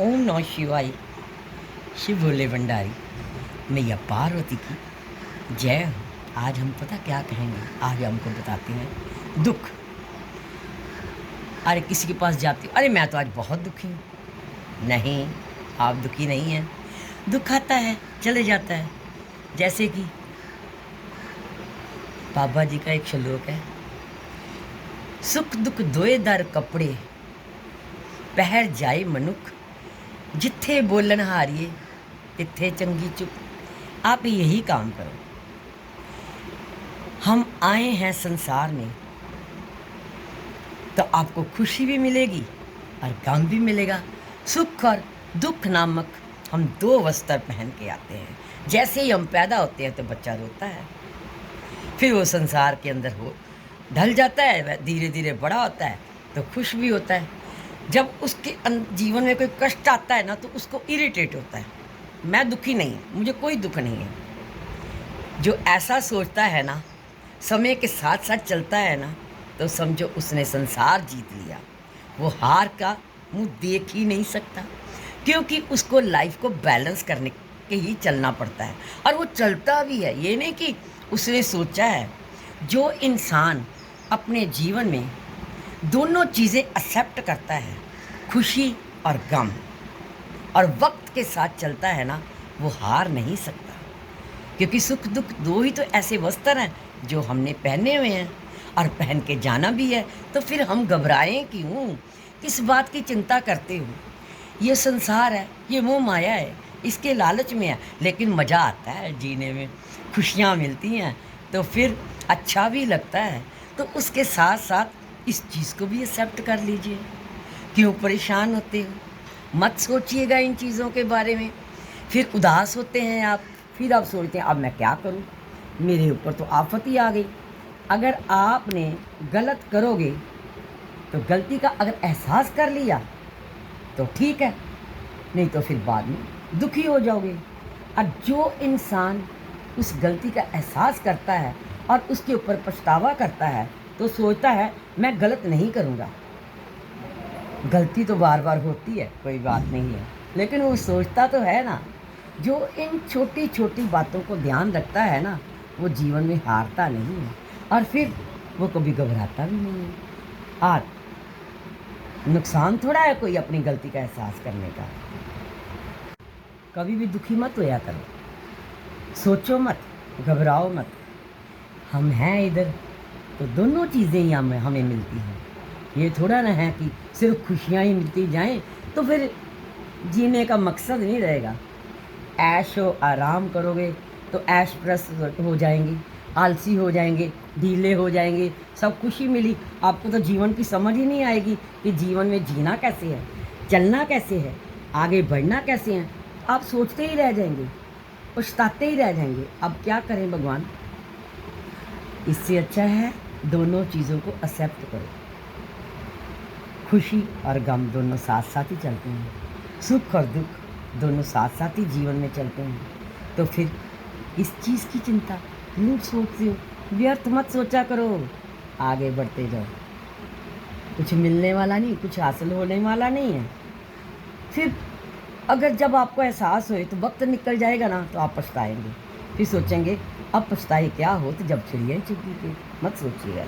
ओम नमः शिवाय। शिव भोले भंडारी, मैया पार्वती की जय हो। आज हम पता क्या कहेंगे, आज हमको बताते हैं दुख। अरे किसी के पास जाती हो, अरे मैं तो आज बहुत दुखी हूँ। नहीं, आप दुखी नहीं हैं। दुख आता है चले जाता है। जैसे कि बाबा जी का एक श्लोक है, सुख दुख दोए दर कपड़े, पहर जाए मनुख, जिथे बोलन हारिए तिथे चंगी चुप। आप यही काम करो। हम आए हैं संसार में तो आपको खुशी भी मिलेगी और गम भी मिलेगा। सुख और दुख नामक हम दो वस्त्र पहन के आते हैं। जैसे ही हम पैदा होते हैं तो बच्चा रोता है, फिर वो संसार के अंदर हो ढल जाता है, वह धीरे धीरे बड़ा होता है तो खुश भी होता है। जब उसके जीवन में कोई कष्ट आता है ना तो उसको इरिटेट होता है, मैं दुखी नहीं, मुझे कोई दुख नहीं है। जो ऐसा सोचता है ना, समय के साथ साथ चलता है ना, तो समझो उसने संसार जीत लिया। वो हार का मुंह देख ही नहीं सकता, क्योंकि उसको लाइफ को बैलेंस करने के ही चलना पड़ता है। और वो चलता भी है, ये नहीं कि उसने सोचा है। जो इंसान अपने जीवन में दोनों चीज़ें एक्सेप्ट करता है, खुशी और गम, और वक्त के साथ चलता है ना, वो हार नहीं सकता। क्योंकि सुख दुख दो ही तो ऐसे वस्त्र हैं जो हमने पहने हुए हैं और पहन के जाना भी है। तो फिर हम घबराएं क्यों, किस बात की चिंता करते हो। ये संसार है, ये मोह माया है, इसके लालच में है, लेकिन मज़ा आता है जीने में, खुशियाँ मिलती हैं तो फिर अच्छा भी लगता है। तो उसके साथ साथ इस चीज़ को भी एक्सेप्ट कर लीजिए। क्यों परेशान होते हो, मत सोचिएगा इन चीज़ों के बारे में। फिर उदास होते हैं आप, फिर आप सोचते हैं अब मैं क्या करूं, मेरे ऊपर तो आफत ही आ गई। अगर आपने गलत करोगे तो गलती का अगर एहसास कर लिया तो ठीक है, नहीं तो फिर बाद में दुखी हो जाओगे। और जो इंसान उस गलती का एहसास करता है और उसके ऊपर पछतावा करता है तो सोचता है मैं गलत नहीं करूँगा। गलती तो बार बार होती है, कोई बात नहीं है, लेकिन वो सोचता तो है ना। जो इन छोटी छोटी बातों को ध्यान रखता है ना, वो जीवन में हारता नहीं है और फिर वो कभी घबराता भी नहीं है। आज नुकसान थोड़ा है कोई अपनी गलती का एहसास करने का। कभी भी दुखी मत होया करो, सोचो मत, घबराओ मत। हम हैं इधर तो दोनों चीज़ें ही हमें मिलती हैं। ये थोड़ा ना है कि सिर्फ खुशियाँ ही मिलती जाएं, तो फिर जीने का मकसद नहीं रहेगा। ऐशो आराम करोगे तो ऐश प्रस्त हो जाएंगे, आलसी हो जाएंगे, ढीले हो जाएंगे। सब खुशी मिली, आपको तो जीवन की समझ ही नहीं आएगी कि जीवन में जीना कैसे है, चलना कैसे है, आगे बढ़ना कैसे है। आप सोचते ही रह जाएंगे, पछताते ही रह जाएंगे। अब क्या करें भगवान, इससे अच्छा है दोनों चीज़ों को एक्सेप्ट करो। खुशी और गम दोनों साथ साथ ही चलते हैं, सुख और दुख दोनों साथ साथ ही जीवन में चलते हैं। तो फिर इस चीज़ की चिंता क्यों सोचते हो, व्यर्थ मत सोचा करो, आगे बढ़ते जाओ। कुछ मिलने वाला नहीं, कुछ हासिल होने वाला नहीं है। फिर अगर जब आपको एहसास होए तो वक्त निकल जाएगा ना, तो आप पछताएंगे, फिर सोचेंगे अब पछताए क्या हो, तो जब चिड़िया चुगी थी। मत सोचिएगा।